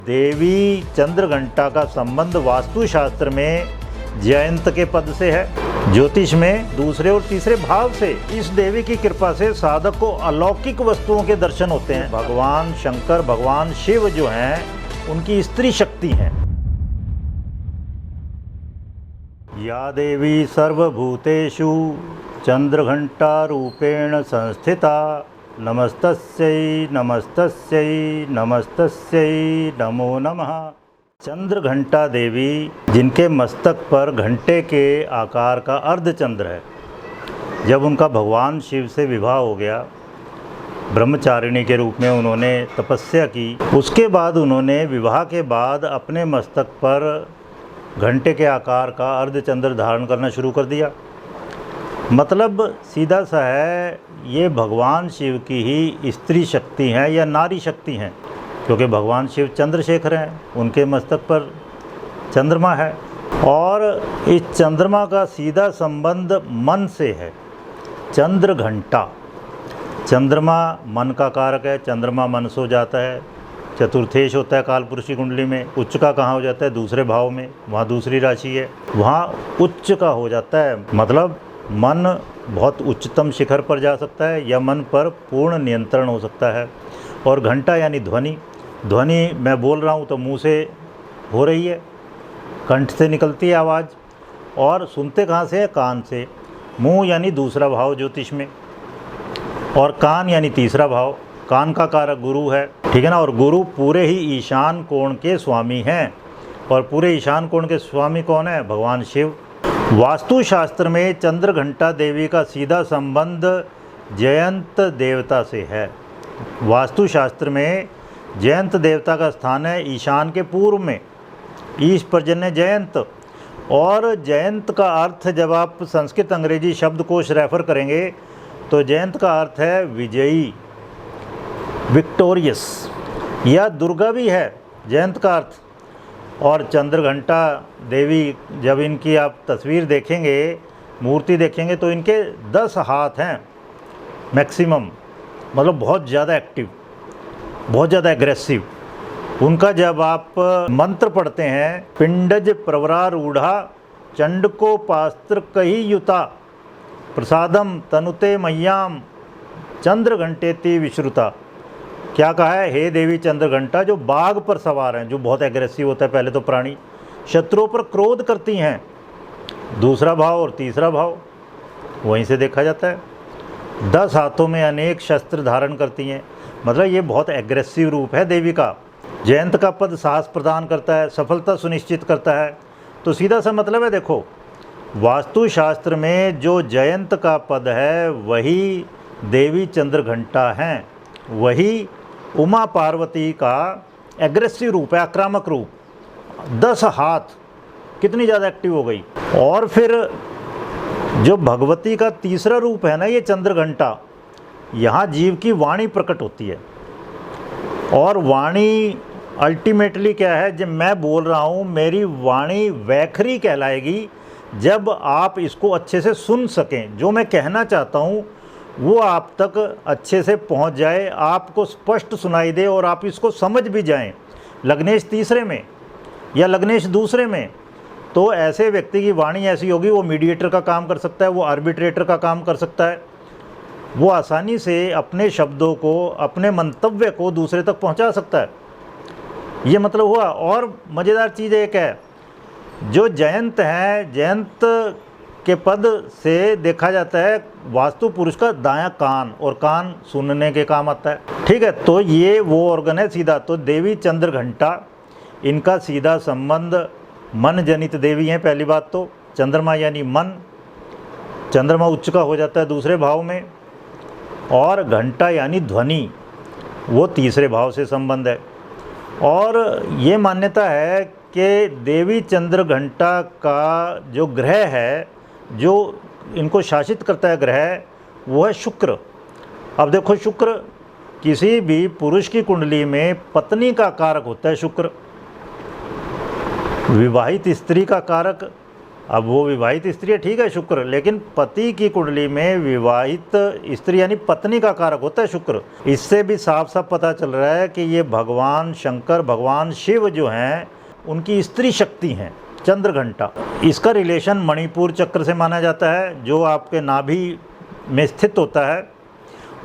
देवी चंद्रघंटा का संबंध वास्तुशास्त्र में जयंत के पद से है। ज्योतिष में दूसरे और तीसरे भाव से। इस देवी की कृपा से साधक को अलौकिक वस्तुओं के दर्शन होते हैं। भगवान शंकर, भगवान शिव जो हैं उनकी स्त्री शक्ति हैं। या देवी सर्वभूतेषु चंद्रघंटा रूपेण संस्थिता नमस्तस्यै नमस्तस्यै नमस्तस्यै नमो नमः। चंद्रघंटा देवी जिनके मस्तक पर घंटे के आकार का अर्धचंद्र है, जब उनका भगवान शिव से विवाह हो गया, ब्रह्मचारिणी के रूप में उन्होंने तपस्या की, उसके बाद उन्होंने विवाह के बाद अपने मस्तक पर घंटे के आकार का अर्धचंद्र धारण करना शुरू कर दिया। मतलब सीधा सा है, ये भगवान शिव की ही स्त्री शक्ति हैं या नारी शक्ति हैं, क्योंकि भगवान शिव चंद्रशेखर हैं, उनके मस्तक पर चंद्रमा है और इस चंद्रमा का सीधा संबंध मन से है। चंद्रघंटा, चंद्रमा मन का कारक है, चंद्रमा मन से हो जाता है, चतुर्थेश होता है कालपुरुषी कुंडली में। उच्च का कहाँ हो जाता है? दूसरे भाव में, वहाँ दूसरी राशि है, वहाँ उच्च का हो जाता है। मतलब मन बहुत उच्चतम शिखर पर जा सकता है या मन पर पूर्ण नियंत्रण हो सकता है। और घंटा यानी ध्वनि, ध्वनि मैं बोल रहा हूँ तो मुंह से हो रही है, कंठ से निकलती है आवाज़, और सुनते कहाँ से है? कान से। मुंह यानी दूसरा भाव ज्योतिष में, और कान यानी तीसरा भाव। कान का कारक गुरु है, ठीक है ना। और गुरु पूरे ही ईशान कोण के स्वामी हैं, और पूरे ईशान कोण के स्वामी कौन है? भगवान शिव। वास्तुशास्त्र में चंद्रघंटा देवी का सीधा संबंध जयंत देवता से है। वास्तुशास्त्र में जयंत देवता का स्थान है ईशान के पूर्व में, ईश पर्जन्य जयंत। और जयंत का अर्थ जब आप संस्कृत अंग्रेजी शब्दकोश रेफर करेंगे तो जयंत का अर्थ है विजयी, विक्टोरियस, या दुर्गा भी है जयंत का अर्थ। और चंद्रघंटा देवी जब इनकी आप तस्वीर देखेंगे, मूर्ति देखेंगे, तो इनके 10 हाथ हैं मैक्सिमम, मतलब बहुत ज़्यादा एक्टिव, बहुत ज़्यादा एग्रेसिव। उनका जब आप मंत्र पढ़ते हैं, पिंडज प्रवरारूढ़ा चंडकोपास्त्र कही युता प्रसादम तनुते मय्याम चंद्रघंटेति विश्रुता। क्या कहा है? हे देवी चंद्रघंटा, जो बाघ पर सवार हैं, जो बहुत एग्रेसिव होता है पहले तो प्राणी, शत्रुओं पर क्रोध करती हैं। दूसरा भाव और तीसरा भाव वहीं से देखा जाता है। 10 हाथों में अनेक शस्त्र धारण करती हैं, मतलब ये बहुत एग्रेसिव रूप है देवी का। जयंत का पद साहस प्रदान करता है, सफलता सुनिश्चित करता है। तो सीधा सा मतलब है, देखो वास्तुशास्त्र में जो जयंत का पद है वही देवी चंद्रघंटा हैं, वही उमा पार्वती का एग्रेसिव रूप है, आक्रामक रूप। 10 हाथ, कितनी ज़्यादा एक्टिव हो गई। और फिर जो भगवती का तीसरा रूप है ना, ये चंद्रघंटा, यहाँ जीव की वाणी प्रकट होती है। और वाणी अल्टीमेटली क्या है? जब मैं बोल रहा हूँ, मेरी वाणी वैखरी कहलाएगी जब आप इसको अच्छे से सुन सकें। जो मैं कहना चाहता हूँ वो आप तक अच्छे से पहुंच जाए, आपको स्पष्ट सुनाई दे और आप इसको समझ भी जाएं। लग्नेश तीसरे में या लग्नेश दूसरे में, तो ऐसे व्यक्ति की वाणी ऐसी होगी, वो मीडिएटर का काम कर सकता है, वो आर्बिट्रेटर का काम कर सकता है, वो आसानी से अपने शब्दों को, अपने मंतव्य को दूसरे तक पहुंचा सकता है। ये मतलब हुआ। और मज़ेदार चीज़ एक है, जो जयंत हैं, जयंत के पद से देखा जाता है वास्तु पुरुष का दायां कान, और कान सुनने के काम आता है, ठीक है। तो ये वो ऑर्गन है सीधा। तो देवी चंद्रघंटा, इनका सीधा संबंध मन जनित देवी हैं। पहली बात तो चंद्रमा यानी मन, चंद्रमा उच्च का हो जाता है दूसरे भाव में, और घंटा यानी ध्वनि, वो तीसरे भाव से संबंध है। और ये मान्यता है कि देवी चंद्रघंटा का जो ग्रह है, जो इनको शासित करता है ग्रह, वो है शुक्र। अब देखो, शुक्र किसी भी पुरुष की कुंडली में पत्नी का कारक होता है शुक्र, विवाहित स्त्री का कारक अब वो विवाहित स्त्री है, ठीक है शुक्र, लेकिन पति की कुंडली में विवाहित स्त्री यानी पत्नी का कारक होता है शुक्र। इससे भी साफ साफ पता चल रहा है कि ये भगवान शंकर, भगवान शिव जो हैं उनकी स्त्री शक्ति हैं, चंद्रघंटा। इसका रिलेशन मणिपुर चक्र से माना जाता है जो आपके नाभि में स्थित होता है।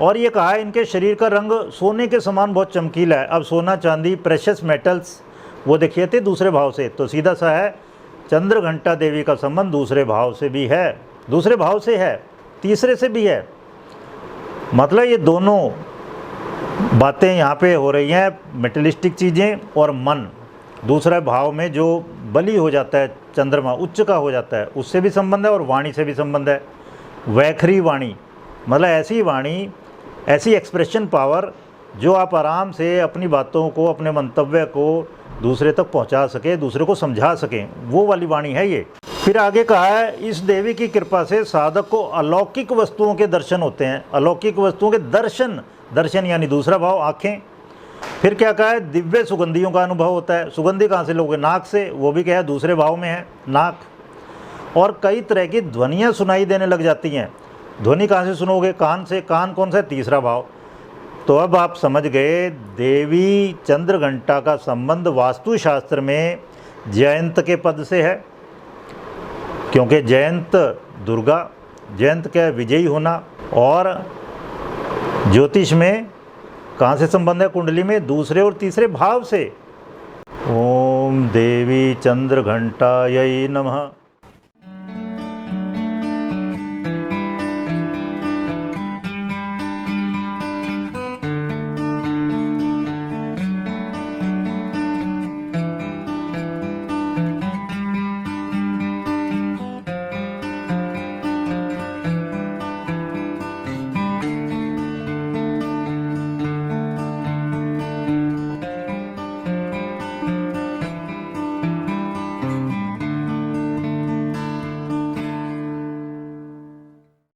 और ये कहा है इनके शरीर का रंग सोने के समान बहुत चमकीला है। अब सोना, चांदी, प्रेशियस मेटल्स वो देखिए थे दूसरे भाव से, तो सीधा सा है चंद्रघंटा देवी का संबंध दूसरे भाव से भी है, दूसरे भाव से है, तीसरे से भी है। मतलब ये दोनों बातें यहाँ पे हो रही हैं, मेटलिस्टिक चीज़ें और मन। दूसरा भाव में जो बलि हो जाता है, चंद्रमा उच्च का हो जाता है, उससे भी संबंध है और वाणी से भी संबंध है। वैखरी वाणी मतलब ऐसी वाणी, ऐसी एक्सप्रेशन पावर जो आप आराम से अपनी बातों को, अपने मंतव्य को दूसरे तक पहुंचा सके, दूसरे को समझा सकें, वो वाली वाणी है ये। फिर आगे कहा है इस देवी की कृपा से साधक को अलौकिक वस्तुओं के दर्शन होते हैं। अलौकिक वस्तुओं के दर्शन, दर्शन यानी दूसरा भाव आँखें। फिर क्या कहा है दिव्य सुगंधियों का अनुभव होता है। सुगंधि कहाँ से लोगे? नाक से, वो भी क्या है दूसरे भाव में है नाक। और कई तरह की ध्वनियाँ सुनाई देने लग जाती हैं। ध्वनि कहाँ से सुनोगे? कान से। कान कौन सा है? तीसरा भाव। तो अब आप समझ गए देवी चंद्रघंटा का संबंध वास्तुशास्त्र में जयंत के पद से है, क्योंकि जयंत दुर्गा, जयंत क्या है? विजयी होना। और ज्योतिष में कहाँ से संबंध है? कुंडली में दूसरे और तीसरे भाव से। ओम देवी चंद्रघंटायै नमः।